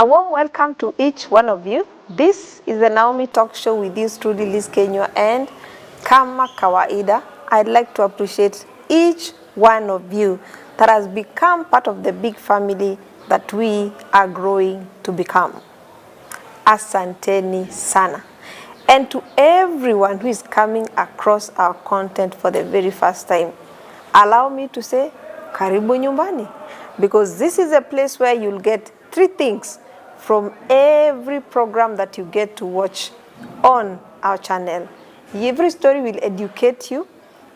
A warm welcome to each one of you. This is the Naomi Talk Show with you, Trudy Liz Kenya, and kama kawaida, I'd like to appreciate each one of you that has become part of the big family that we are growing to become. Asanteni sana. And to everyone who is coming across our content for the very first time, allow me to say, karibu nyumbani, because this is a place where you'll get three things from every program that you get to watch on our channel. Every story will educate you,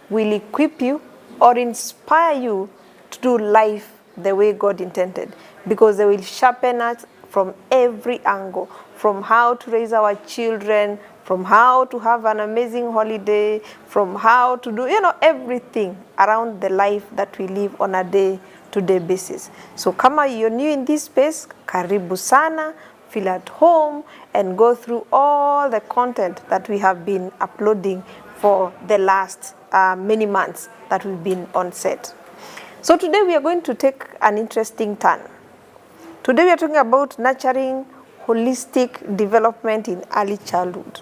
will equip you, or inspire you to do life the way God intended, because they will sharpen us from every angle, from how to raise our children, from how to have an amazing holiday, from how to do, everything around the life that we live on a day-to-day basis. So kama you're new in this space, karibu sana, feel at home, and go through all the content that we have been uploading for the last many months that we've been on set. So today we are going to take an interesting turn. Today we are talking about nurturing holistic development in early childhood.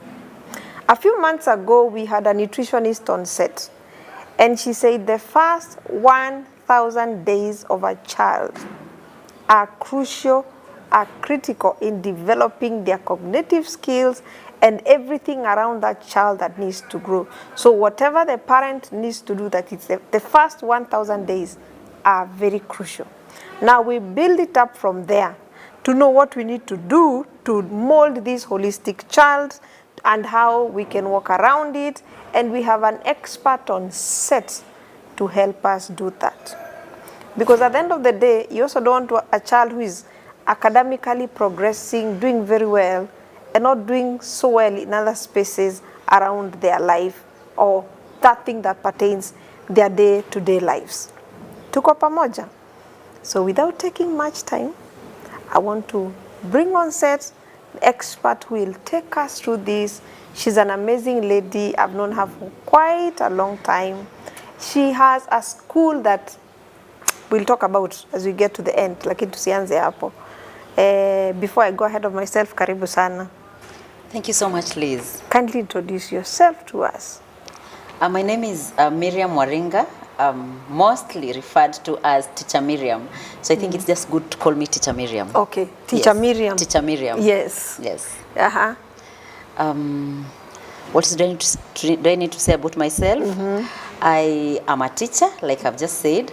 A few months ago, we had a nutritionist on set, and she said the first 1,000 days of a child are crucial, are critical in developing their cognitive skills and everything around that child that needs to grow. So whatever the parent needs to do, that it's the first 1,000 days are very crucial. Now we build it up from there to know what we need to do to mold this holistic child and how we can walk around it. And we have an expert on set to help us do that. Because at the end of the day, you also don't want a child who is academically progressing, doing very well, and not doing so well in other spaces around their life or that thing that pertains their day-to-day lives. Tuko pamoja? So without taking much time, I want to bring on set the expert who will take us through this. She's an amazing lady. I've known her for quite a long time. She has a school that we'll talk about as we get to the end, lakini tusianze hapo. Before I go ahead of myself, karibu sana. Thank you so much, Liz. Kindly introduce yourself to us. My name is Miriam Waringa, mostly referred to as Teacher Miriam. So I think it's just good to call me Teacher Miriam. Okay, Teacher Miriam. Teacher Miriam. Yes. Yes. Uh-huh. What do I need to say about myself? I am a teacher, like I've just said.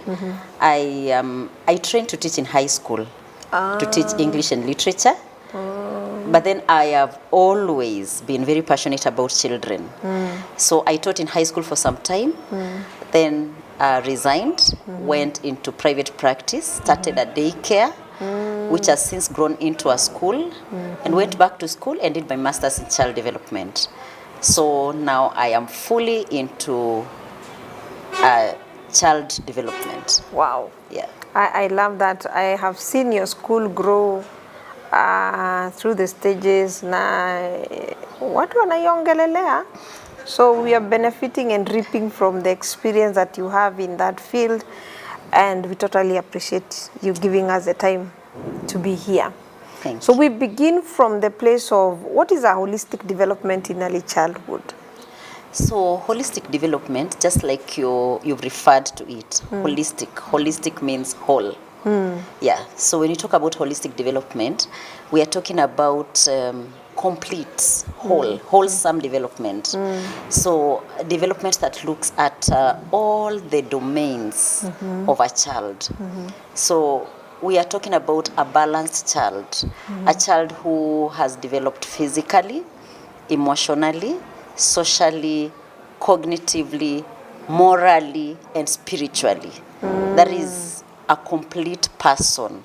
I trained to teach in high school, to teach English and literature. But then I have always been very passionate about children. So I taught in high school for some time, then resigned, went into private practice, started a daycare, which has since grown into a school, and went back to school and did my master's in child development. So now I am fully into child development. Wow. Yeah. I love that. I have seen your school grow through the stages. Na watu wanaiongelelea. So we are benefiting and reaping from the experience that you have in that field, and we totally appreciate you giving us the time to be here. Thank you. So we begin from the place of what is a holistic development in early childhood? So holistic development, just like you've referred to it, holistic means whole. Yeah, so when you talk about holistic development, we are talking about complete, wholesome development. So development that looks at all the domains of a child. So we are talking about a balanced child, a child who has developed physically, emotionally, socially, cognitively, morally, and spiritually. That is a complete person.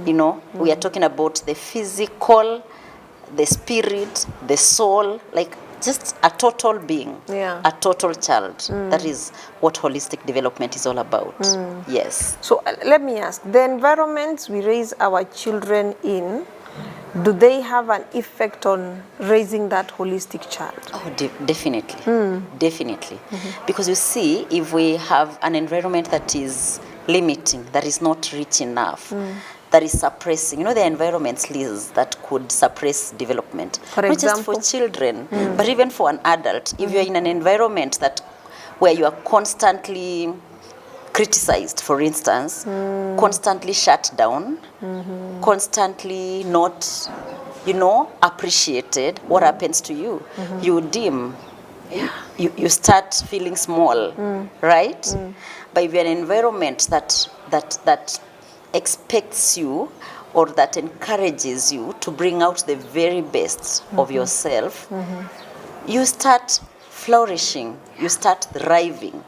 We are talking about the physical, the spirit, the soul, like just a total being, a total child. That is what holistic development is all about. Yes. So let me ask, the environments we raise our children in, do they have an effect on raising that holistic child? Oh, definitely. Definitely. Because you see, if we have an environment that is limiting, that is not rich enough, that is suppressing. You know, there are environments, Liz, that could suppress development. For Not just for example? children, but even for an adult. If you're in an environment where you are constantly criticized, for instance, constantly shut down, constantly not, appreciated, what happens to you? You dim. You start feeling small, right? But if you're in an environment that expects you or that encourages you to bring out the very best of yourself, you start flourishing, you start thriving.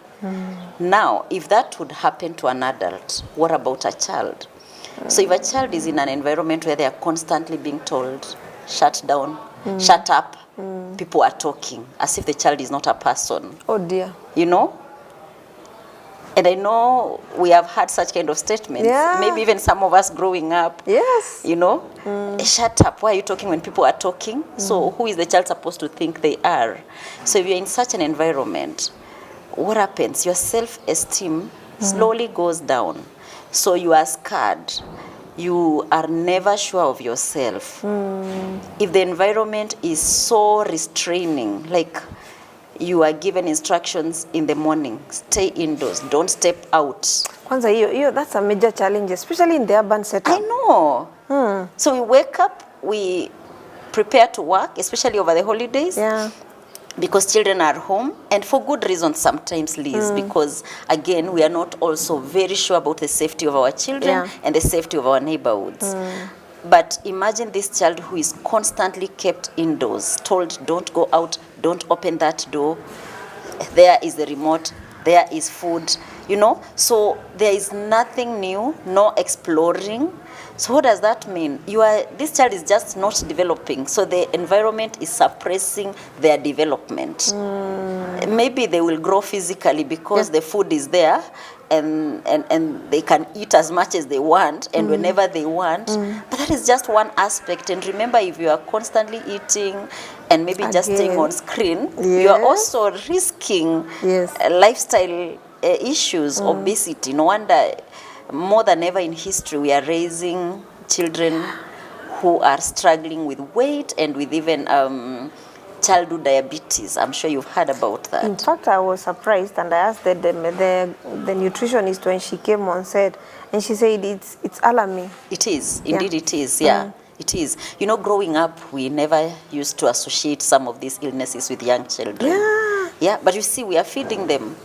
Now, if that would happen to an adult, what about a child? So if a child is in an environment where they are constantly being told, shut down, shut up, people are talking as if the child is not a person, Oh dear. you know? And I know we have had such kind of statements. Yeah. Maybe even some of us growing up. Yes. You know, shut up. Why are you talking when people are talking? So who is the child supposed to think they are? So if you're in such an environment, what happens? Your self-esteem slowly goes down. So you are scared. You are never sure of yourself. If the environment is so restraining, like you are given instructions in the morning, stay indoors, don't step out. Kwanza hiyo that's a major challenge, especially in the urban setup. I know. So we wake up, we prepare to work, especially over the holidays. Yeah. Because children are home, and for good reasons sometimes, Liz, because again, we are not also very sure about the safety of our children and the safety of our neighborhoods. But imagine this child who is constantly kept indoors, told don't go out, don't open that door, there is the remote, there is food, so there is nothing new, no exploring. So what does that mean? This child is just not developing, so the environment is suppressing their development. Maybe they will grow physically because the food is there, and they can eat as much as they want and whenever they want. But that is just one aspect. And remember, if you are constantly eating and maybe just staying on screen, you are also risking lifestyle issues, obesity. No wonder more than ever in history we are raising children who are struggling with weight and with even childhood diabetes. I'm sure you've heard about that. In fact, I was surprised, and I asked the nutritionist when she came on set, and she said it's alarming. It is, indeed it is, it is. Growing up, we never used to associate some of these illnesses with young children. Yeah, but you see, we are feeding them.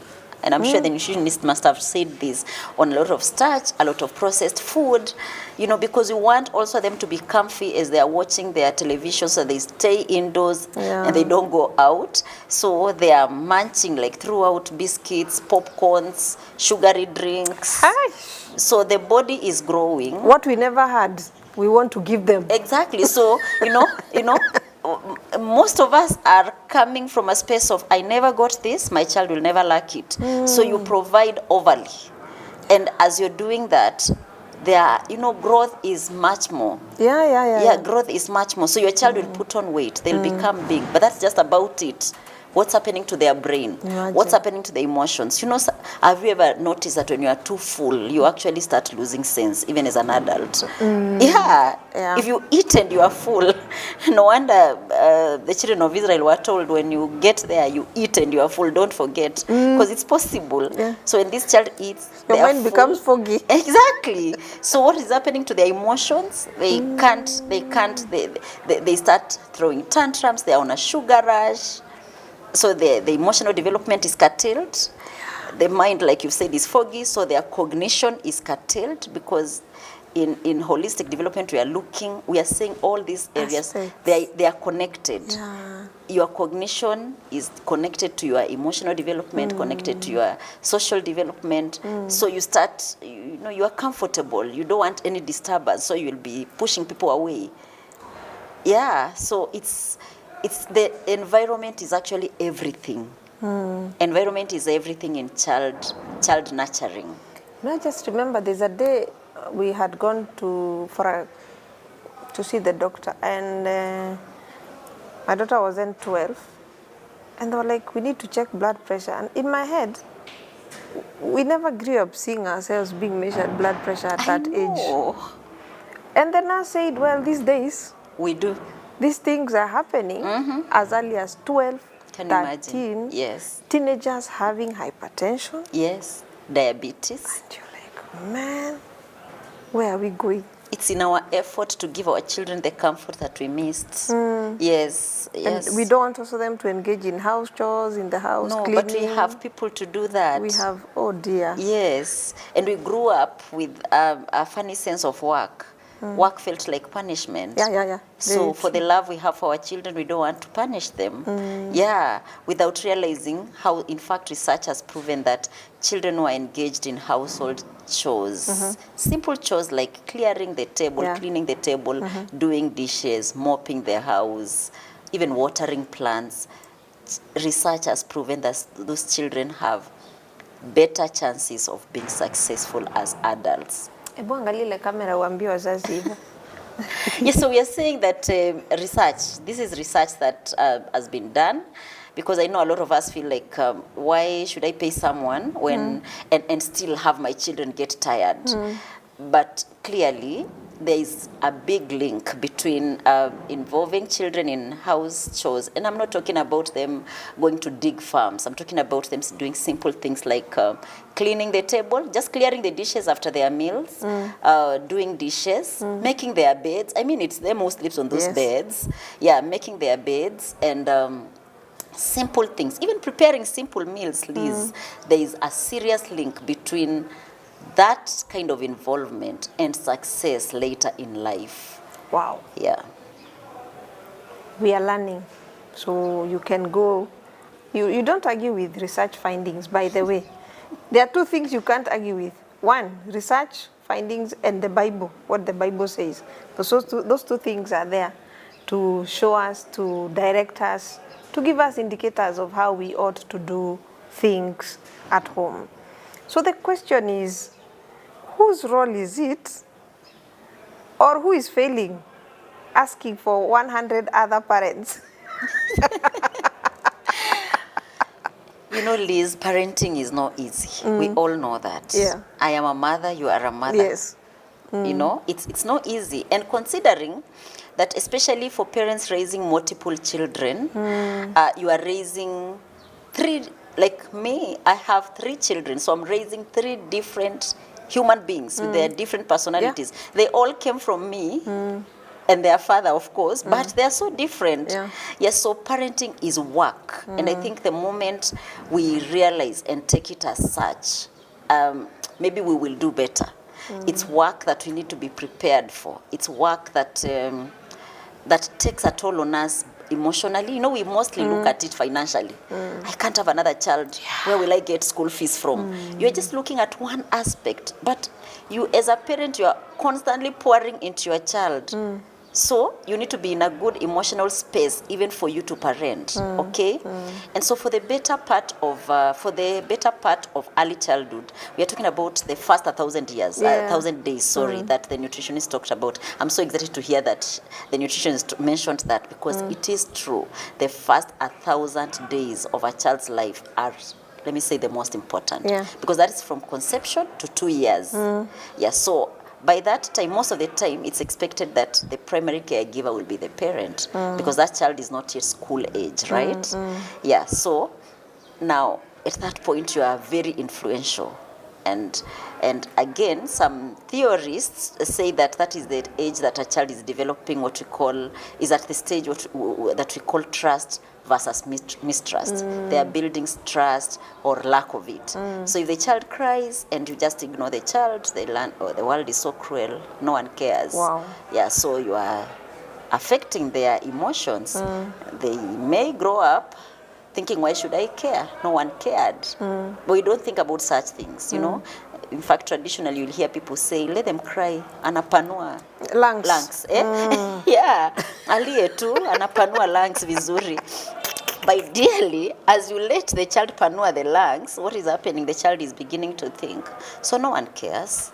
And I'm sure the nutritionist must have said this, on a lot of starch, a lot of processed food, because we want also them to be comfy as they are watching their television, so they stay indoors and they don't go out. So they are munching like throughout biscuits, popcorns, sugary drinks. So the body is growing. What we never had, we want to give them. Exactly. So, most of us are coming from a space of, I never got this, my child will never lack it. So you provide overly. And as you're doing that, growth is much more. Yeah, growth is much more. So your child will put on weight, they'll become big, but that's just about it. What's happening to their brain? Imagine. What's happening to their emotions? Have you ever noticed that when you are too full, you actually start losing sense, even as an adult? Yeah. If you eat and you are full, no wonder the children of Israel were told, when you get there, you eat and you are full. Don't forget, because it's possible. So when this child eats, your mind becomes foggy. Exactly. So what is happening to their emotions? They start throwing tantrums. They are on a sugar rush. So the emotional development is curtailed. The mind, like you said, is foggy, so their cognition is curtailed, because in holistic development we are saying all these areas, they are connected. Your cognition is connected to your emotional development, connected to your social development. So you start, you are comfortable. You don't want any disturbance, so you'll be pushing people away. Yeah, so it's the environment is actually everything. Environment is everything in child nurturing. I just remember there's a day we had gone to see the doctor, and my daughter was in 12, and they were like, we need to check blood pressure. And in my head, we never grew up seeing ourselves being measured blood pressure at that age. And the nurse said, well, these days, We do. these things are happening as early as 12, Can you 13. imagine? Yes. Teenagers having hypertension. Yes. Diabetes. And you're like, man, where are we going? It's in our effort to give our children the comfort that we missed. Yes. Yes. And we don't want also them to engage in house chores, in the house, No, cleaning. but we have people to do that. We have, oh dear. Yes, and we grew up with a funny sense of work. Work felt like punishment. Yeah. So Very for the love we have for our children, we don't want to punish them. Yeah, without realizing how, in fact, research has proven that children who are engaged in household chores, simple chores like clearing the table, Yeah. cleaning the table, doing dishes, mopping the house, even watering plants, research has proven that those children have better chances of being successful as adults. Hebu angalia ile kamera uambie wazazi hivyo. Yes, so we are saying that this is research that has been done, because I know a lot of us feel like, why should I pay someone when and still have my children get tired? But clearly, there is a big link between involving children in house chores, and I'm not talking about them going to dig farms. I'm talking about them doing simple things like cleaning the table, just clearing the dishes after their meals, doing dishes, making their beds. I mean, it's them who sleeps on those Yes. beds. Yeah, making their beds and simple things. Even preparing simple meals, Liz. There is a serious link between that kind of involvement and success later in life. Wow. Yeah. We are learning. So you can go, you don't argue with research findings, by the way. There are two things you can't argue with. One, research findings and the Bible, what the Bible says. Those two things are there to show us, to direct us, to give us indicators of how we ought to do things at home. So the question is, whose role is it, or who is failing, asking for 100 other parents? You know, Liz, parenting is not easy. We all know that. Yeah. I am a mother, you are a mother. Yes. You know, it's not easy. And considering that, especially for parents raising multiple children, you are raising three, like me, I have 3 children, so I'm raising 3 different human beings with their different personalities. Yeah. They all came from me and their father, of course, but they are so different. Yeah. Yes, so parenting is work. And I think the moment we realize and take it as such, maybe we will do better. It's work that we need to be prepared for. It's work that that takes a toll on us emotionally. You know, we mostly look at it financially. I can't have another child. Where will I get school fees from? You're just looking at one aspect. But you, as a parent, you are constantly pouring into your child. So you need to be in a good emotional space, even for you to parent. Okay. And so for the better part of early childhood, we are talking about the first 1,000 years, 1,000 days. Sorry, that the nutritionist talked about. I'm so excited to hear that the nutritionist mentioned that, because it is true. The first 1,000 days of a child's life are, let me say, the most important. Yeah. Because that is from conception to 2 years. Yeah. So by that time, most of the time, it's expected that the primary caregiver will be the parent, because that child is not yet school age, right? Yeah, so now at that point, you are very influential. And again, some theorists say that that is the age that a child is developing what we call, is at the stage that we call trust versus mistrust. They are building trust or lack of it. So if the child cries and you just ignore the child, they learn, oh, the world is so cruel, no one cares. Wow. Yeah, so you are affecting their emotions. They may grow up thinking, why should I care? No one cared. But we don't think about such things, you know. In fact, traditionally, you'll hear people say, let them cry, anapanua lungs. Yeah, aliye tu, anapanua lungs vizuri. But ideally, as you let the child panua the lungs, what is happening? The child is beginning to think. So no one cares.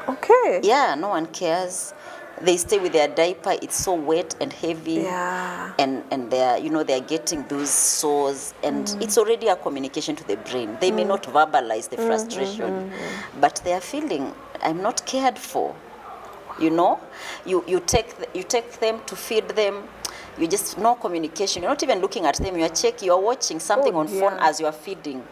Okay. Yeah, no one cares. They stay with their diaper, it's so wet and heavy. Yeah. And they're, you know, they're getting those sores, and it's already a communication to the brain. They may not verbalize the frustration, but they are feeling, I'm not cared for. You know, you take them to feed them. You just no communication. You're not even looking at them. You're watching something on phone as you are feeding.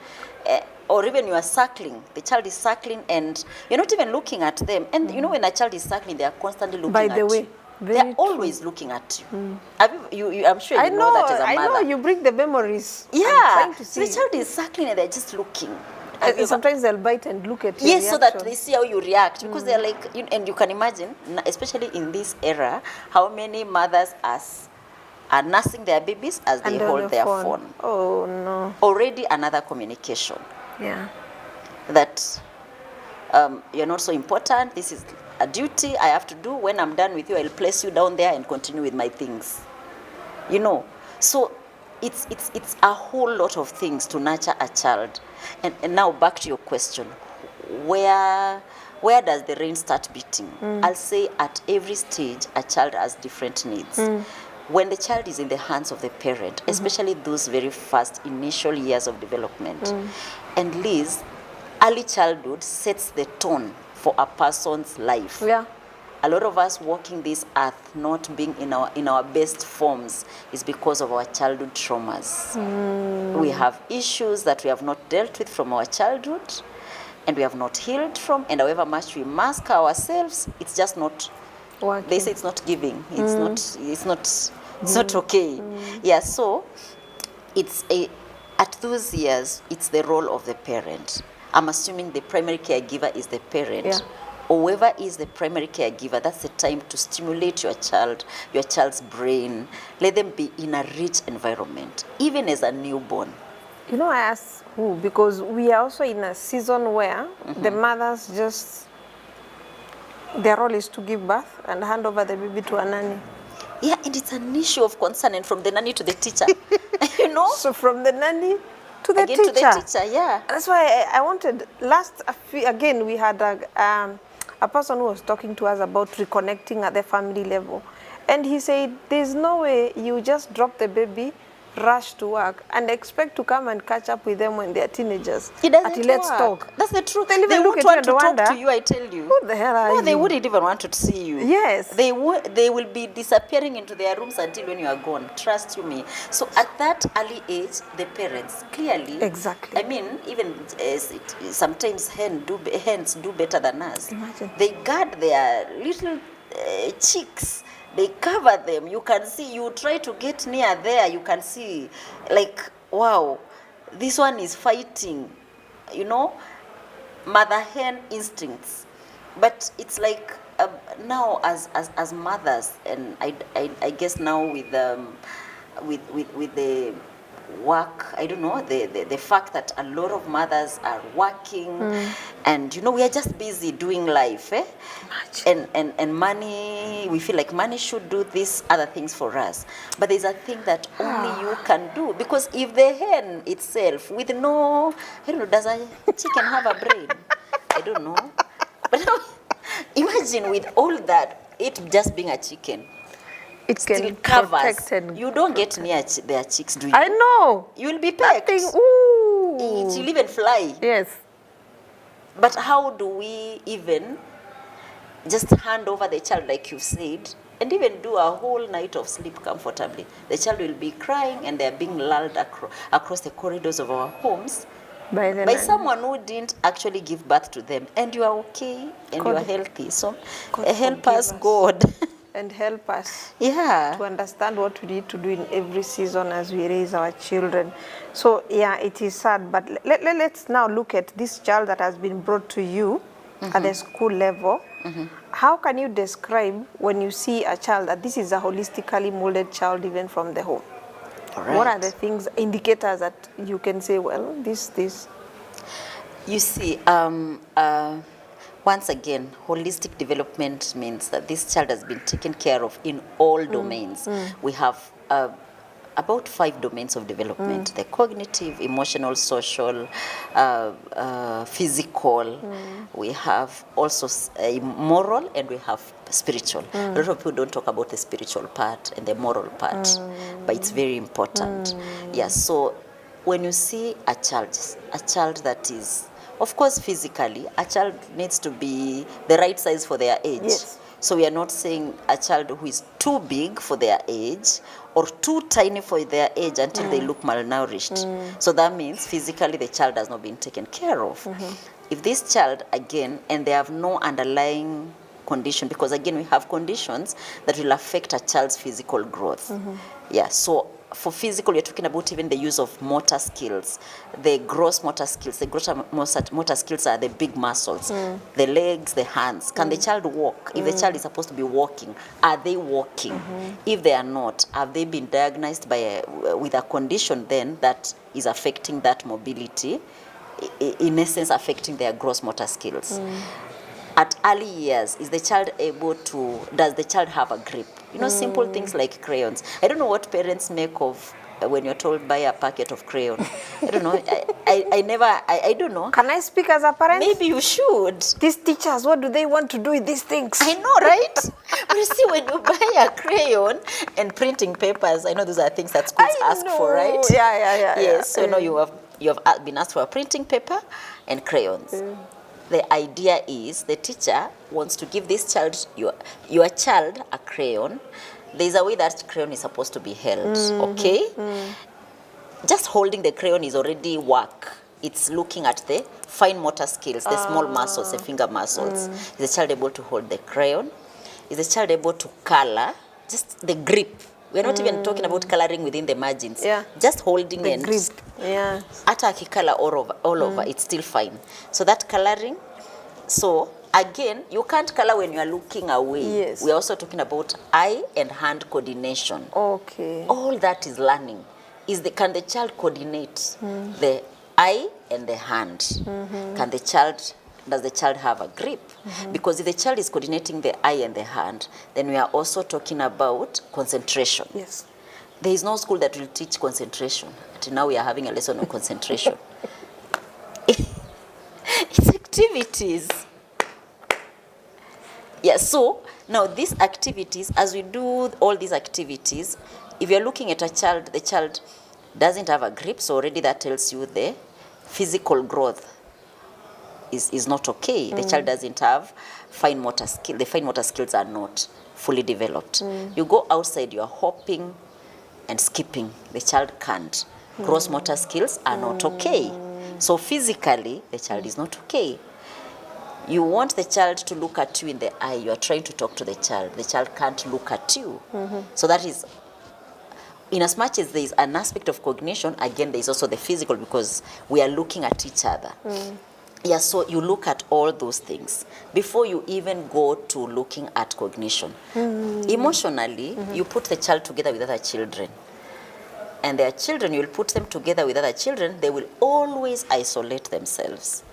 Or even you are suckling, the child is suckling and you're not even looking at them. And you know, when a child is suckling, they are constantly looking at you. By the way, they're always looking at you. I'm sure you know that as a mother. I know, you bring the memories. Yeah, I'm trying to see. So the child is suckling and they're just looking. And sometimes they'll bite and look at you. Yes, so that they see how you react. Because they're like, and you can imagine, especially in this era, how many mothers are nursing their babies as they hold their phone. Oh, no. Already another communication. Yeah. That you're not so important. This is a duty I have to do. When I'm done with you, I'll place you down there and continue with my things. You know, so it's a whole lot of things to nurture a child. And now back to your question, where does the rain start beating? I'll say at every stage, a child has different needs. When the child is in the hands of the parent, especially those very first initial years of development, and Liz, early childhood sets the tone for a person's life. Yeah. A lot of us walking this earth not being in our best forms is because of our childhood traumas. We have issues that we have not dealt with from our childhood and we have not healed from, and however much we mask ourselves, it's just not working. They say it's not giving. It's not okay. Yeah, so at those years, it's the role of the parent. I'm assuming the primary caregiver is the parent. Yeah. Or whoever is the primary caregiver, that's the time to stimulate your child's brain. Let them be in a rich environment, even as a newborn. You know, I ask who, because we are also in a season where the mothers their role is to give birth and hand over the baby to a nanny. Yeah, and it's an issue of concern, and from the nanny to the teacher, you know? So from the nanny to the teacher. To the teacher, yeah. That's why I wanted, again, we had a person who was talking to us about reconnecting at the family level. And he said, there's no way you just drop the baby, rush to work, and expect to come and catch up with them when they're teenagers. It doesn't Let's work. talk. That's the truth. They won't want to talk to you, I tell you. Who the hell are you? No, they wouldn't even want to see you. Yes. They will be disappearing into their rooms until when you are gone. Trust you me. So at that early age, the parents clearly. Exactly. I mean, even sometimes hens do better than us. Imagine. They guard their little chicks. They cover them. You can see, you try to get near there, you can see, like, wow, this one is fighting, you know, mother hen instincts. But it's like now as mothers, and I guess now with the work, I don't know, the fact that a lot of mothers are working and, you know, we are just busy doing life, and money, we feel like money should do these other things for us. But there's a thing that only you can do, because if the hen itself with no, I don't know, does a chicken have a brain? I don't know. But imagine with all that, it just being a chicken. It still covers. You don't get near their chicks, do you? I know. You will be pecked. Ooh. It will even fly. Yes. But how do we even just hand over the child, like you said, and even do a whole night of sleep comfortably? The child will be crying and they're being lulled across the corridors of our homes by someone who didn't actually give birth to them. And you are okay and you are healthy. So help us, God. And help us to understand what we need to do in every season as we raise our children. So yeah, it is sad, but let's now look at this child that has been brought to you at the school level. How can you describe when you see a child that this is a holistically molded child even from the home? Right. What are the things, indicators that you can say, well, this? You see, once again, holistic development means that this child has been taken care of in all domains. We have about 5 domains of development: the cognitive, emotional, social, physical. We have also moral, and we have spiritual. A lot of people don't talk about the spiritual part and the moral part, but it's very important. Yeah, so when you see a child that is, of course, physically, a child needs to be the right size for their age. Yes. So we are not saying a child who is too big for their age or too tiny for their age until they look malnourished. So that means physically the child has not been taken care of. If this child, again, and they have no underlying condition, because again we have conditions that will affect a child's physical growth. Yeah, so for physical, you're talking about even the use of motor skills, the gross motor skills. The gross motor skills are the big muscles, the legs, the hands. Can the child walk? If the child is supposed to be walking, are they walking? If they are not, have they been diagnosed by with a condition then that is affecting that mobility, in essence affecting their gross motor skills? At early years, is the child able to, does the child have a grip? You know, simple things like crayons. I don't know what parents make of when you're told buy a packet of crayon. I don't know. I don't know. Can I speak as a parent? Maybe you should. These teachers, what do they want to do with these things? I know, right? But you see, when you buy a crayon and printing papers, I know those are things that schools ask for, right? Yeah. Yes, so now you have been asked for a printing paper and crayons. The idea is the teacher wants to give this child, your child, a crayon. There's a way that crayon is supposed to be held, okay? Just holding the crayon is already work. It's looking at the fine motor skills, the small muscles, the finger muscles. Is the child able to hold the crayon? Is the child able to color? Just the grip. We're not even talking about coloring within the margins. Yeah. Just holding The and grip. Yeah. ata akicolor all over, it's still fine. So that coloring, so again, you can't color when you are looking away. Yes. We're also talking about eye and hand coordination. Okay. All that is learning. Can the child coordinate the eye and the hand? Does the child have a grip? Because if the child is coordinating the eye and the hand, then we are also talking about concentration. Yes. There is no school that will teach concentration. Until now we are having a lesson on concentration. It's activities. Yeah, so now these activities, as we do all these activities, if you're looking at a child, the child doesn't have a grip, so already that tells you the physical growth is not okay. The child doesn't have fine motor skill. The fine motor skills are not fully developed. You go outside, you're hopping and skipping. The child can't. Gross motor skills are not okay. So physically, the child is not okay. You want the child to look at you in the eye. You are trying to talk to the child. The child can't look at you. So that is, in as much as there is an aspect of cognition, again, there is also the physical, because we are looking at each other. Yeah, so you look at all those things before you even go to looking at cognition. Emotionally, you put the child together with other children. And their children, you will put them together with other children, they will always isolate themselves.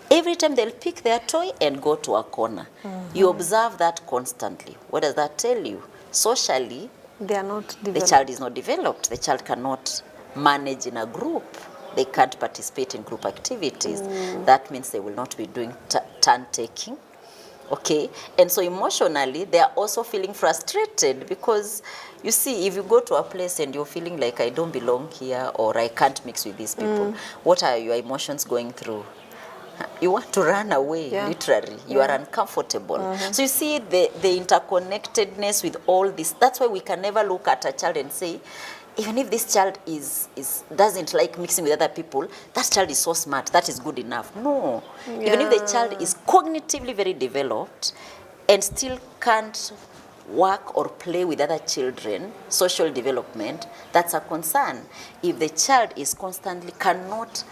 Every time they'll pick their toy and go to a corner. You observe that constantly. What does that tell you? Socially, They are not developed. the child is not developed. The child cannot manage in a group. They can't participate in group activities. That means they will not be doing turn taking. Okay? And so emotionally, they are also feeling frustrated, because you see, if you go to a place and you're feeling like I don't belong here or I can't mix with these people, what are your emotions going through? You want to run away, literally. You are uncomfortable. So you see the interconnectedness with all this. That's why we can never look at a child and say, even if this child doesn't like mixing with other people, that child is so smart, that is good enough. No. Even if the child is cognitively very developed and still can't work or play with other children, social development, that's a concern. If the child is constantly cannot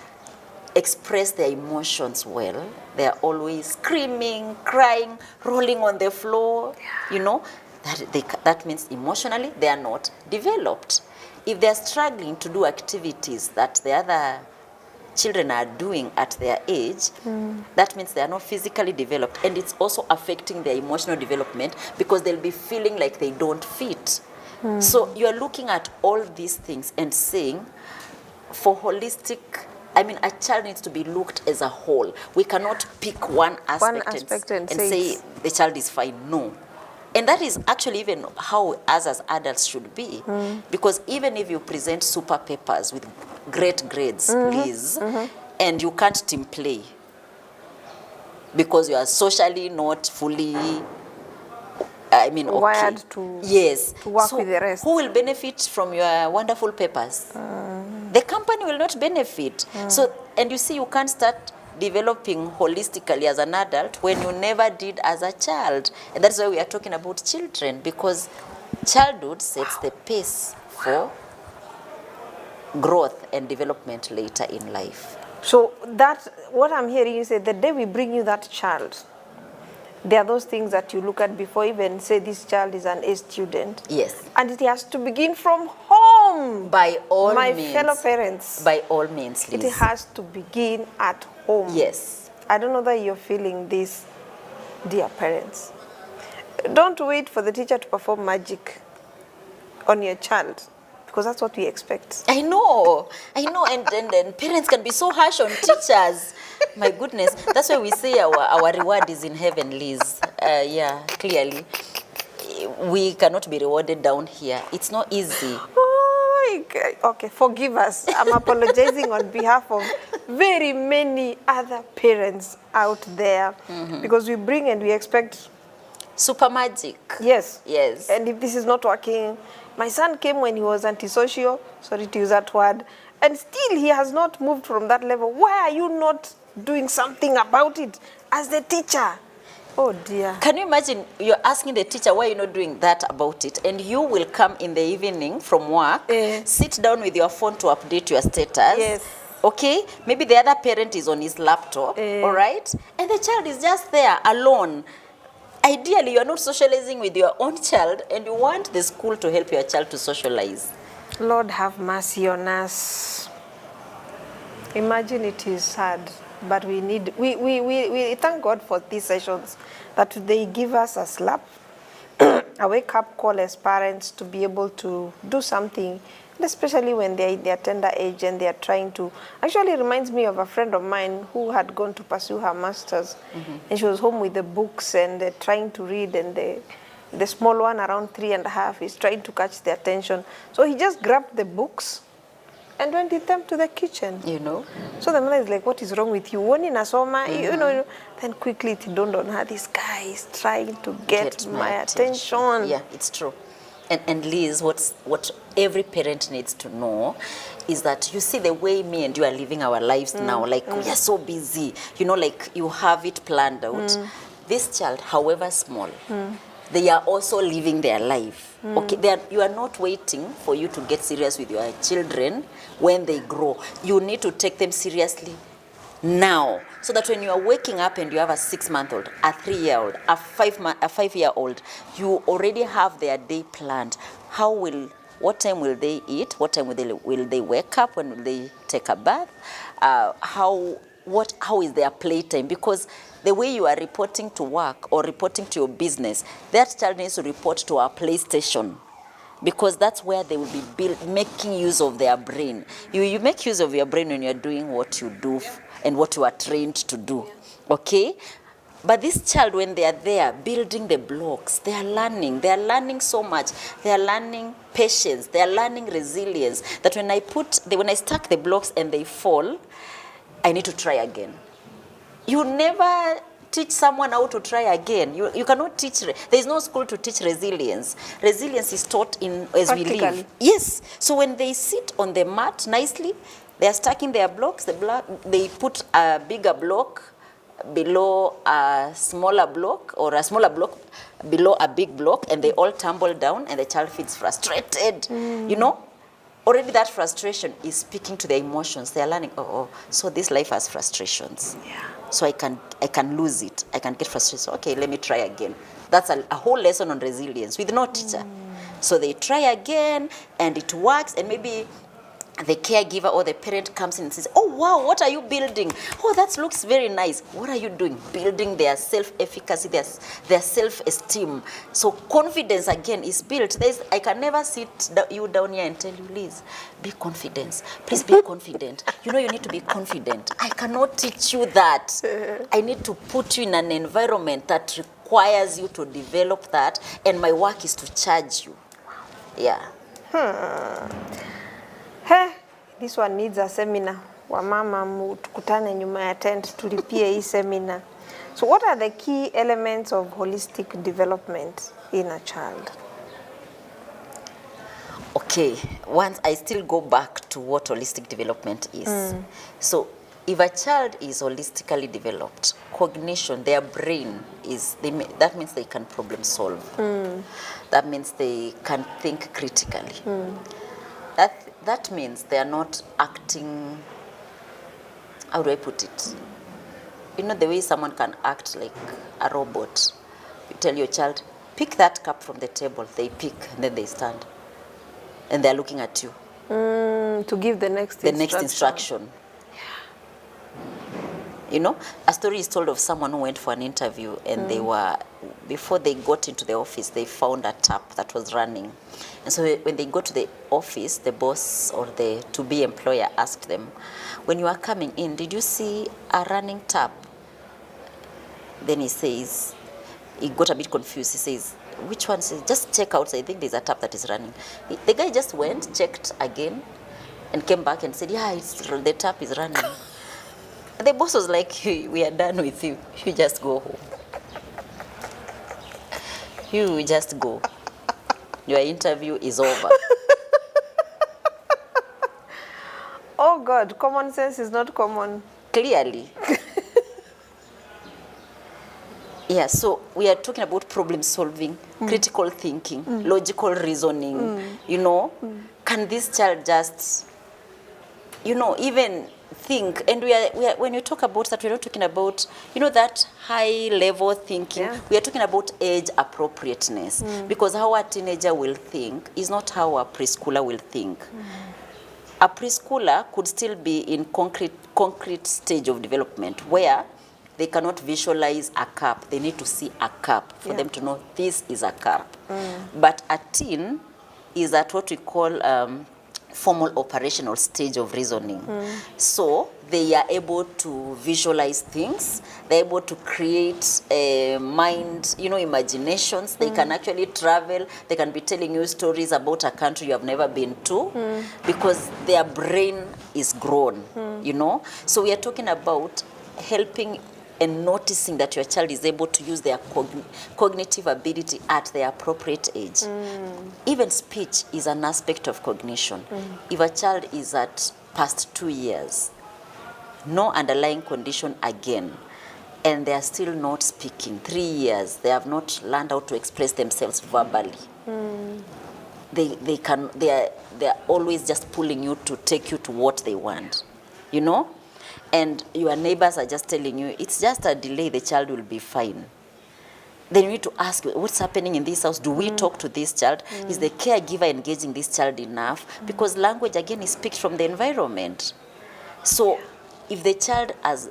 express their emotions well, they are always screaming, crying, rolling on the floor, you know, that means emotionally they are not developed. If they are struggling to do activities that the other children are doing at their age, that means they are not physically developed, and it's also affecting their emotional development, because they'll be feeling like they don't fit. So you are looking at all these things and saying, for holistic, I mean, a child needs to be looked as a whole. We cannot pick one aspect, and say the child is fine. No. And that is actually even how us as adults should be. Because even if you present super papers with great grades, Liz, and you can't team play, because you are socially not fully, okay. Wired to, yes, to work so with the rest. who will benefit from your wonderful papers? The company will not benefit. So, and you see, you can't start developing holistically as an adult when you never did as a child. And that's why we are talking about children, because childhood sets the pace for growth and development later in life. So that, what I'm hearing you say, the day we bring you that child, there are those things that you look at before even say this child is an A student. Yes. And it has to begin from home. By all My means. fellow parents. By all means, Liz. It has to begin at home. Yes. I don't know that you're feeling this, dear parents. Don't wait for the teacher to perform magic on your child, because that's what we expect. I know, and parents can be so harsh on teachers. My goodness, that's why we say our reward is in heaven, Liz. Yeah, clearly. We cannot be rewarded down here. It's not easy. Oh, okay, forgive us. I'm apologizing on behalf of very many other parents out there, because we bring and we expect super magic. Yes. Yes. And if this is not working, my son came when he was antisocial, sorry to use that word, and still he has not moved from that level. Why are you not doing something about it as the teacher? Oh dear. Can you imagine you're asking the teacher why you're not doing that about it, and you will come in the evening from work, sit down with your phone to update your status. Yes. Okay, maybe the other parent is on his laptop, all right? And the child is just there alone. Ideally, you are not socializing with your own child, and you want the school to help your child to socialize. Lord have mercy on us. Imagine, it is sad, but we thank God for these sessions, that they give us a slap, a wake-up call as parents to be able to do something, and especially when they're in their tender age and they're trying to. Actually, it reminds me of a friend of mine who had gone to pursue her master's, and she was home with the books and trying to read, and the small one around 3.5 is trying to catch the attention. So he just grabbed the books and went with them to the kitchen. You know? So the mother is like, what is wrong with you? One in Asoma, you know. Then quickly it dawned on her, this guy is trying to get my attention. Yeah, it's true. And Liz, what every parent needs to know is that, you see the way me and you are living our lives now, like we are so busy, you know, like you have it planned out. This child, however small, they are also living their life. Okay, you are not waiting for you to get serious with your children when they grow. You need to take them seriously now, so that when you are waking up and you have a 6-month-old, a 3-year-old, a 5-year-old, you already have their day planned. What time will they eat? What time will they wake up? When will they take a bath? How is their playtime? Because the way you are reporting to work or reporting to your business, that child needs to report to our PlayStation, because that's where they will be making use of their brain. You make use of your brain when you're doing what you do and what you are trained to do, okay? But this child, when they are there building the blocks, they are learning so much. They are learning patience, they are learning resilience, that when I stack the blocks and they fall, I need to try again. You never teach someone how to try again. You cannot teach. There is no school to teach resilience. Resilience is taught as we live. Yes. So when they sit on the mat nicely, they are stacking their blocks. They put a bigger block below a smaller block, or a smaller block below a big block, and they all tumble down, and the child feels frustrated. You know? Already that frustration is speaking to their emotions. They are learning, so this life has frustrations. Yeah. So I can lose it. I can get frustrated. So, okay, let me try again. That's a whole lesson on resilience with no teacher. So they try again, and it works, and maybe the caregiver or the parent comes in and says, oh, wow, what are you building? Oh, that looks very nice. What are you doing? Building their self-efficacy, their self-esteem. So confidence, again, is built. I can never sit you down here and tell you, Liz, be confident. Please be confident. You know you need to be confident. I cannot teach you that. I need to put you in an environment that requires you to develop that, and my work is to charge you. Yeah. Hey, this one needs a seminar. Wamama tukutane nyuma ya tent tulipie hii seminar. So what are the key elements of holistic development in a child? Okay, once I still go back to what holistic development is. So if a child is holistically developed, cognition, their brain is, that means they can problem solve. That means they can think critically. That means they are not acting, how do I put it? You know the way someone can act like a robot. You tell your child, pick that cup from the table, they pick, and then they stand. And they're looking at you. To give the next instruction. You know, a story is told of someone who went for an interview and they were, before they got into the office, they found a tap that was running. And so when they got to the office, the boss or the to-be employer asked them, when you are coming in, did you see a running tap? Then he says, he got a bit confused. He says, which one? Says, just check outside. I think there's a tap that is running. The guy just went, checked again, and came back and said, yeah, the tap is running. The boss was like, we are done with you. You just go home. You just go. Your interview is over. Oh God, common sense is not common. Clearly. Yeah, so we are talking about problem solving, critical thinking, logical reasoning, you know. Can this child just, you know, even think? And we are when you talk about that, we're not talking about, you know, that high level thinking. Yeah. We are talking about age appropriateness, because how a teenager will think is not how a preschooler will think. A preschooler could still be in concrete stage of development where they cannot visualize a cup. They need to see a cup for them to know this is a cup. But a teen is at what we call formal operational stage of reasoning. So they are able to visualize things. They're able to create mind, you know, imaginations. They can actually travel. They can be telling you stories about a country you have never been to because their brain is grown, you know. So we are talking about helping and noticing that your child is able to use their cognitive ability at the appropriate age. Even speech is an aspect of cognition. If a child is at past 2 years, no underlying condition again, and they are still not speaking, 3 years, they have not learned how to express themselves verbally. They are always just pulling you to take you to what they want, you know? And your neighbors are just telling you, it's just a delay, the child will be fine. Then you need to ask, what's happening in this house? Do we talk to this child? Is the caregiver engaging this child enough? Because language, again, is picked from the environment. So if the child has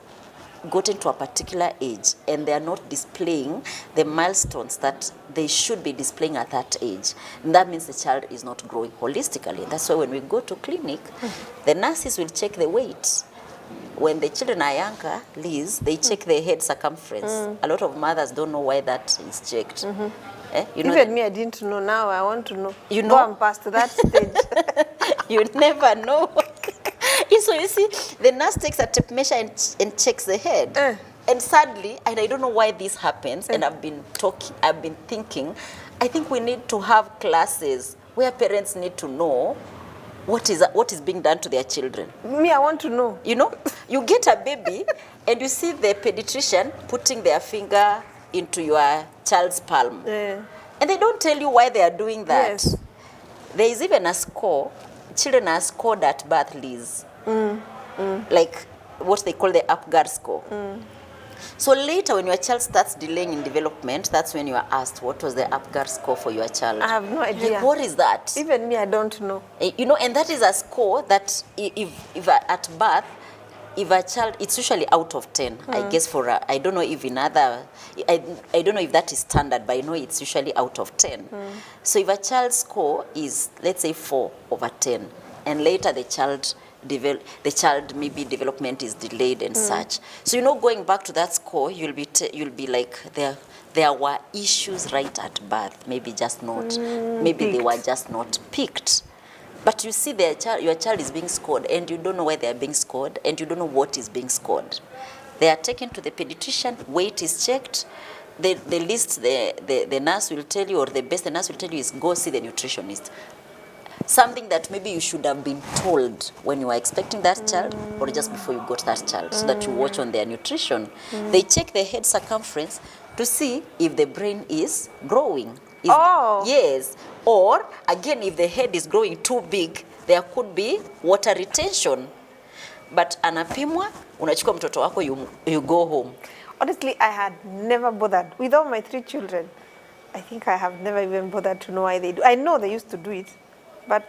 gotten to a particular age and they are not displaying the milestones that they should be displaying at that age, that means the child is not growing holistically. That's why when we go to clinic, the nurses will check the weight. When the children are younger, Liz, they check their head circumference. A lot of mothers don't know why that is checked. You know, even me, I didn't know. Now I want to know. You know? Go and past that stage. You never know. So you see, the nurse takes a tape measure and checks the head. And sadly, and I don't know why this happens, and I've been thinking, I think we need to have classes where parents need to know what is being done to their children. Me, I want to know. You know, you get a baby and you see the pediatrician putting their finger into your child's palm. And they don't tell you why they are doing that. Yes. There is even a score. Children are scored at birth, Liz. Like what they call the Apgar score. So later when your child starts delaying in development, that's when you are asked, what was the Apgar score for your child? I have no idea. Like, what is that? Even me, I don't know. You know, and that is a score that if at birth, if a child, it's usually out of 10. I guess for, I don't know if in other, I don't know if that is standard, but I know it's usually out of 10. So if a child's score is, let's say 4/10, and later the child maybe development is delayed and such. So, you know, going back to that score, you'll be like, there were issues right at birth, maybe just not, maybe picked. They were just not picked. But you see your child is being scored and you don't know why they are being scored and you don't know what is being scored. They are taken to the pediatrician, weight is checked. The list the nurse will tell you, or the best the nurse will tell you, is go see the nutritionist. Something that maybe you should have been told when you were expecting that child, or just before you got that child, so that you watch on their nutrition. They check the head circumference to see if the brain is growing. Yes. Or, again, if the head is growing too big, there could be water retention. But anapimwa, unachukua mtoto wako, you go home. Honestly, I had never bothered. With all my 3 children, I think I have never even bothered to know why they do. I know they used to do it, but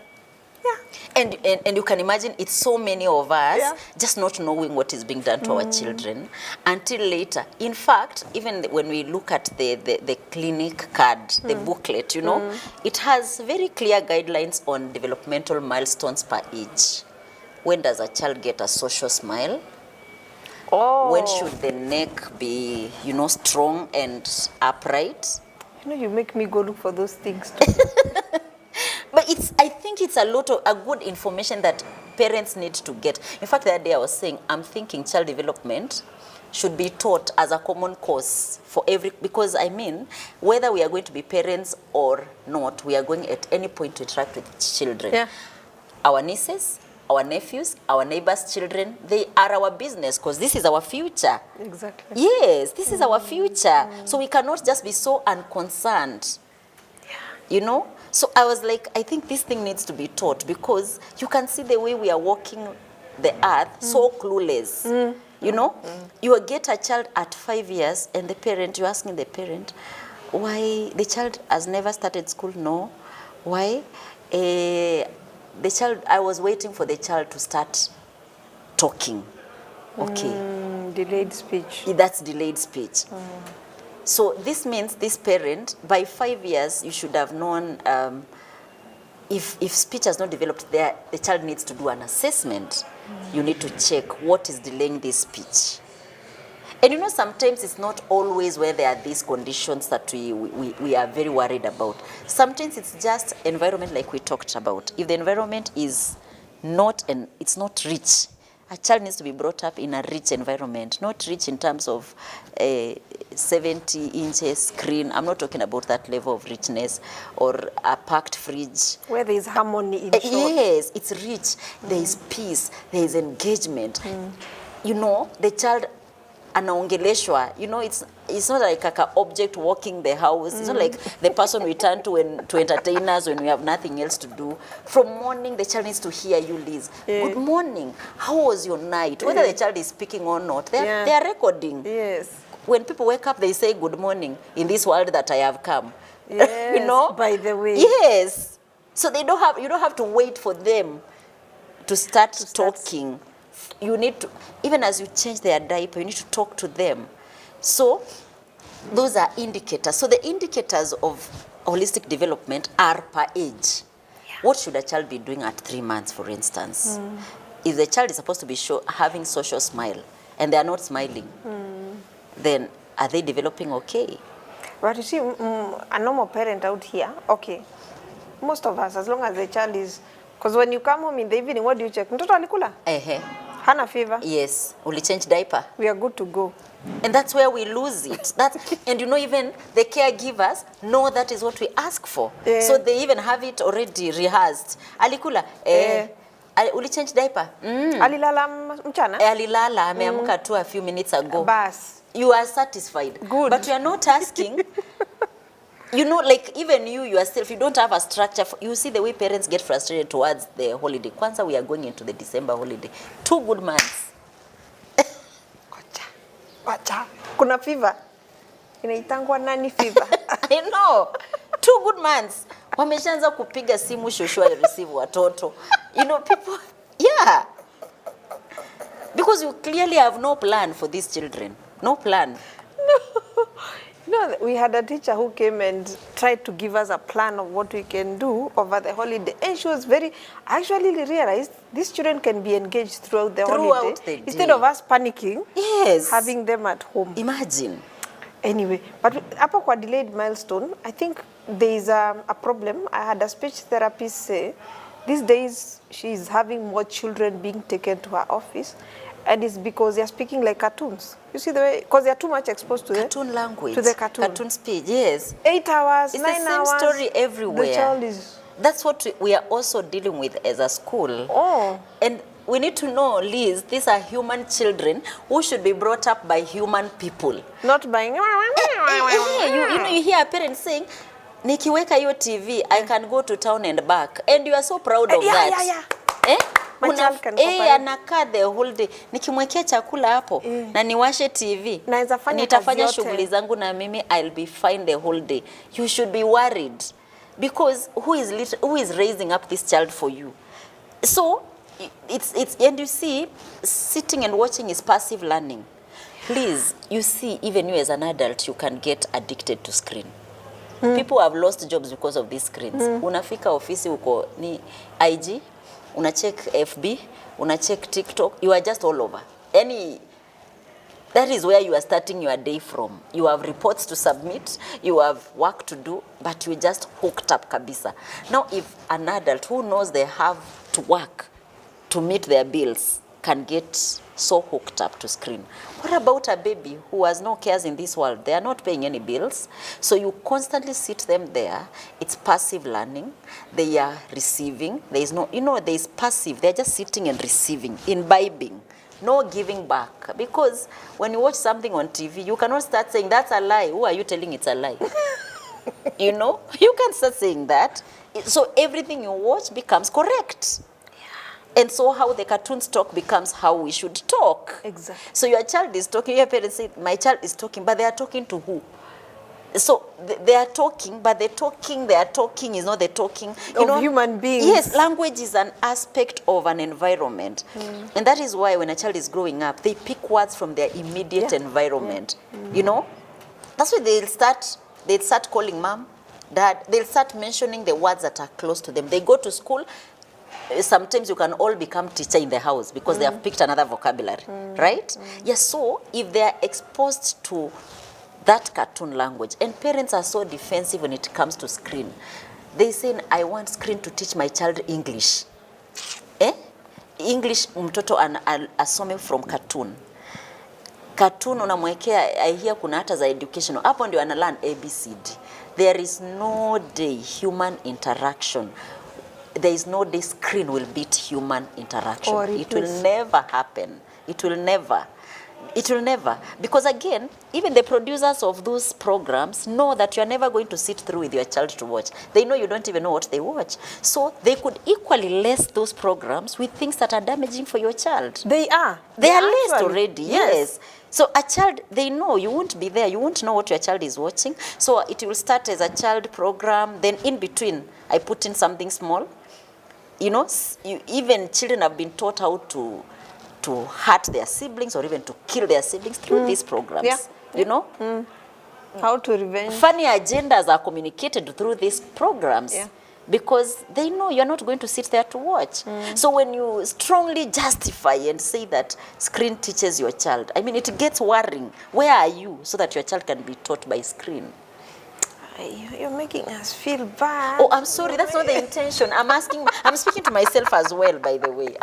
yeah. And you can imagine, it's so many of us just not knowing what is being done to our children until later. In fact, even when we look at the clinic card, the booklet, you know, it has very clear guidelines on developmental milestones per age. When does a child get a social smile? When should the neck be, you know, strong and upright? You know, you make me go look for those things too. But I think it's a lot of good information that parents need to get. In fact, the other day I was saying, I'm thinking child development should be taught as a common course for because I mean, whether we are going to be parents or not, we are going at any point to interact with children. Yeah. Our nieces, our nephews, our neighbors' children, they are our business, because this is our future. Exactly. Yes, this is our future. So we cannot just be so unconcerned. You know? So I was like, I think this thing needs to be taught, because you can see the way we are walking the earth, so clueless. You know? You will get a child at 5 years, and you're asking the parent, why the child has never started school? No. Why? The child, I was waiting for the child to start talking. Okay. Delayed speech. That's delayed speech. So this means this parent, by 5 years, you should have known if speech has not developed there, the child needs to do an assessment. You need to check what is delaying this speech. And you know, sometimes it's not always where there are these conditions that we are very worried about. Sometimes it's just environment, like we talked about. If the environment is it's not rich, a child needs to be brought up in a rich environment, not rich in terms of 70 inches screen. I'm not talking about that level of richness, or a packed fridge. Where there is harmony in short. Yes, it's rich. There is peace. There is engagement. You know, the child anaongeleshwa, you know, it's not like a object walking the house. It's not like the person we turn to entertain us when we have nothing else to do. From morning, the child needs to hear you, Liz. Good morning. How was your night? Whether the child is speaking or not, they are recording. Yes. When people wake up, they say good morning in this world that I have come. Yes, you know? by the way. Yes. So you don't have to wait for them to start talking. You need to, even as you change their diaper, you need to talk to them. So those are indicators. So the indicators of holistic development are per age. What should a child be doing at 3 months, for instance? If the child is supposed to be having social smile and they are not smiling, then are they developing okay? But you see, a normal parent out here, okay, most of us, as long as the child is, because when you come home in the evening, what do you check? Mtoto alikula? Hana fever? Yes. Will you change diaper? We are good to go. And that's where we lose it. And you know, even the caregivers know that is what we ask for. So they even have it already rehearsed. Alikula? Will you change diaper? Alilala mchana? Alilala, ameamka tu a few minutes ago. Bas. You are satisfied. Good. But you are not asking. You know, like even you yourself, you don't have a structure. You see the way parents get frustrated towards the holiday. Kwanza we are going into the December holiday. 2 good months. Wacha. Kuna fever. Inaitangwa nani fever? I know. 2 good months. Wameshaanza kupiga simu shosho ya receive watoto. You know, people, yeah. Because you clearly have no plan for these children. No plan. No, we had a teacher who came and tried to give us a plan of what we can do over the holiday. And she was I actually realized these children can be engaged throughout the holiday. Instead of us panicking, having them at home. Imagine. Anyway, but hapo kwa delayed milestone, I think there is a problem. I had a speech therapist say, these days she's having more children being taken to her office. And it's because they're speaking like cartoons. You see the way, because they're too much exposed to Cartoon language. to the cartoon. Cartoon speech, yes. 8 hours, It's 9 the same hours. story everywhere. The child is... That's what we are also dealing with as a school. Oh. And we need to know, Liz, these are human children who should be brought up by human people. Not by... You know, you hear a parent saying, nikiweka hiyo TV, I can go to town and back. And you are so proud of that. My child can cooperate. Anakaa the whole day. Nikimwekea chakula hapo na niwashe TV. Nitafanya shughuli zangu na mimi, I'll be fine the whole day. You should be worried. Because who is raising up this child for you? So, it's and you see, sitting and watching is passive learning. Please, you see, even you as an adult, you can get addicted to screen. People have lost jobs because of these screens. Unafika ofisi uko ni IG, unacheck FB, unacheck TikTok, you are just all over. That is where you are starting your day from. You have reports to submit, you have work to do, but you just hooked up kabisa. Now, if an adult who knows they have to work to meet their bills can get so hooked up to screen, what about a baby who has no cares in this world? They are not paying any bills. So you constantly sit them there. It's passive learning. They are receiving. There is no, there is passive. They're just sitting and receiving, imbibing. No giving back. Because when you watch something on TV, you cannot start saying, that's a lie. Who are you telling it's a lie? You can start saying that. So everything you watch becomes correct. Yeah. And so how the cartoons talk becomes how we should talk. Exactly. So your child is talking, your parents say, my child is talking, but they are talking to who? So they are talking, but the talking they are talking is not the talking of human beings. Yes, language is an aspect of an environment. And that is why when a child is growing up, they pick words from their immediate environment. That's why they'll start calling mom, dad. They'll start mentioning the words that are close to them. They go to school. Sometimes you can all become teacher in the house because they have picked another vocabulary, right? Yes, so if they are exposed to that cartoon language, and parents are so defensive when it comes to screen. They say, I want screen to teach my child English. English mtoto asome from cartoon. Cartoon unamwekea, I hear kuna hata za educational. Hapo ndio ana learn ABCD. There is no day human interaction. There is no day screen will beat human interaction. It will never happen. It will never. It will never. Because again, even the producers of those programs know that you are never going to sit through with your child to watch. They know you don't even know what they watch. So they could equally list those programs with things that are damaging for your child. They are. They are list already, yes. So a child, they know you won't be there. You won't know what your child is watching. So it will start as a child program. Then in between, I put in something small. Even children have been taught how to hurt their siblings or even to kill their siblings through these programs. How to revenge. Funny agendas are communicated through these programs because they know you're not going to sit there to watch. So when you strongly justify and say that screen teaches your child, I mean, it gets worrying. Where are you so that your child can be taught by screen? You're making us feel bad. Oh, I'm sorry. That's not the intention. I'm speaking to myself as well, by the way.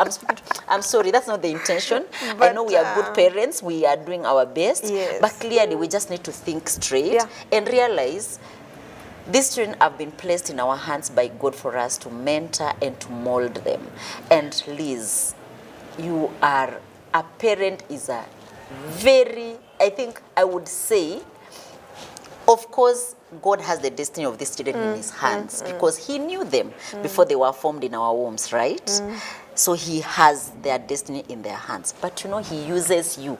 I'm sorry. That's not the intention. But I know we are good parents. We are doing our best. Yes. But clearly, we just need to think straight and realize these children have been placed in our hands by God for us to mentor and to mold them. And Liz, you are a parent is a very, I think I would say, of course, God has the destiny of these children in his hands because he knew them before they were formed in our wombs, right? So he has their destiny in their hands. But he uses you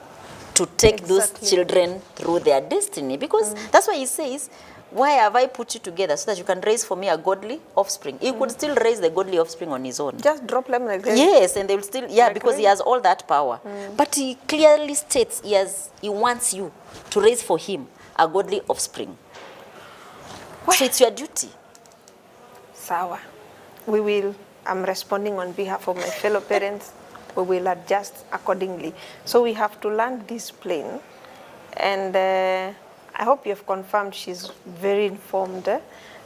to take those children through their destiny because that's why he says, why have I put you together so that you can raise for me a godly offspring? He could still raise the godly offspring on his own. Just drop them like that. Yes, and they will still, because he has all that power. But he clearly states he wants you to raise for him a godly offspring. So it's your duty. Sawa. I'm responding on behalf of my fellow parents. We will adjust accordingly. So we have to learn discipline. And I hope you have confirmed she's very informed.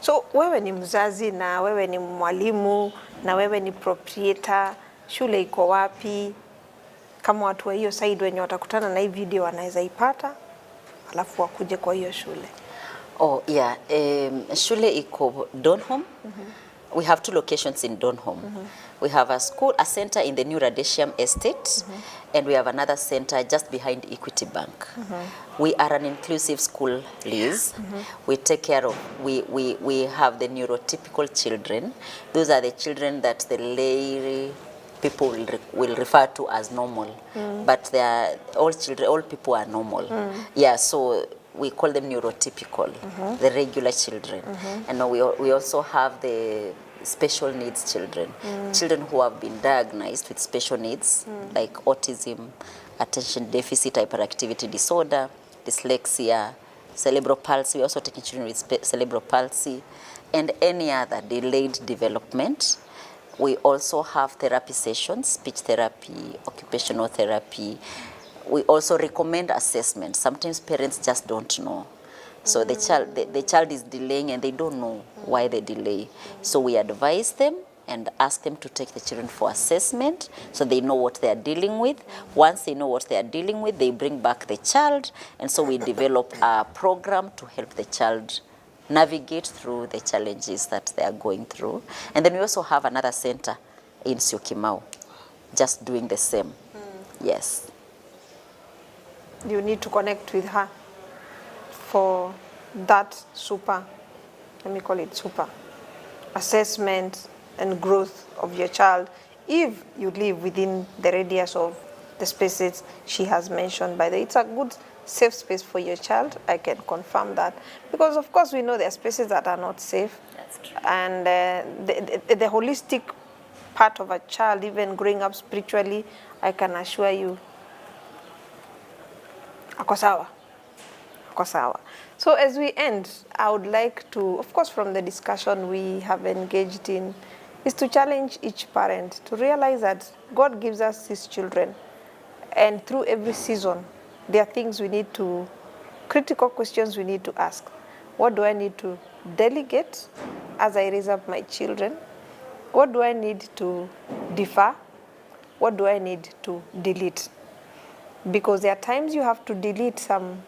So wewe ni mzazi na wewe ni mwalimu na wewe ni proprietor. Shule iko wapi? kama watu wa hiyo side wenye watakutana na hii video wanaweza ipata, alafu wakuje kwa hiyo shule? Oh, yeah. Shule iko Donholm. We have 2 locations in Donholm. We have a center in the New Radesham Estate, and we have another center just behind Equity Bank. We are an inclusive school, Liz. We take care of, we have the neurotypical children. Those are the children that the lay people will refer to as normal, but they are all people are normal. Yeah, so we call them neurotypical, the regular children. And we also have the special needs children, children who have been diagnosed with special needs like autism, attention deficit hyperactivity disorder, dyslexia, cerebral palsy. We also take children with cerebral palsy and any other delayed development. We also have therapy sessions, speech therapy, occupational therapy. We also recommend assessment. Sometimes parents just don't know. So the child is delaying and they don't know why they delay. So we advise them and ask them to take the children for assessment so they know what they are dealing with. Once they know what they are dealing with, they bring back the child, and so we develop a program to help the child navigate through the challenges that they are going through. And then we also have another center in Syokimau, just doing the same. Yes. You need to connect with her for that super, let me call it super, assessment and growth of your child, if you live within the radius of the spaces she has mentioned. By the way, it's a good safe space for your child. I can confirm that, because of course we know there are spaces that are not safe. That's true. And the holistic part of a child, even growing up spiritually, I can assure you, ako sawa. Ako sawa. So as we end, I would like to, of course, from the discussion we have engaged in, is to challenge each parent to realize that God gives us his children, and through every season, there are things we need to, critical questions we need to ask. What do I need to delegate as I raise up my children? What do I need to defer? What do I need to delete? Because there are times you have to delete some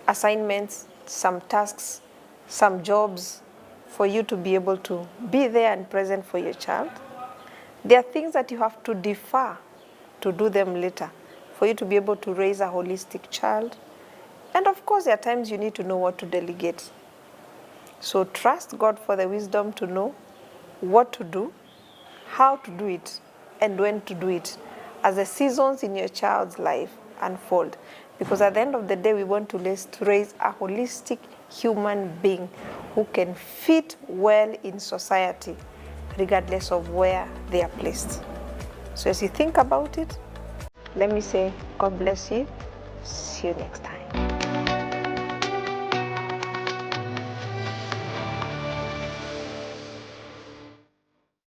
assignments, some tasks, some jobs for you to be able to be there and present for your child. There are things that you have to defer to do them later for you to be able to raise a holistic child. And of course, there are times you need to know what to delegate. So trust God for the wisdom to know what to do, how to do it, and when to do it as the seasons in your child's life unfold. Because at the end of the day, we want to raise a holistic human being who can fit well in society, regardless of where they are placed. So as you think about it, let me say, God bless you. See you next time.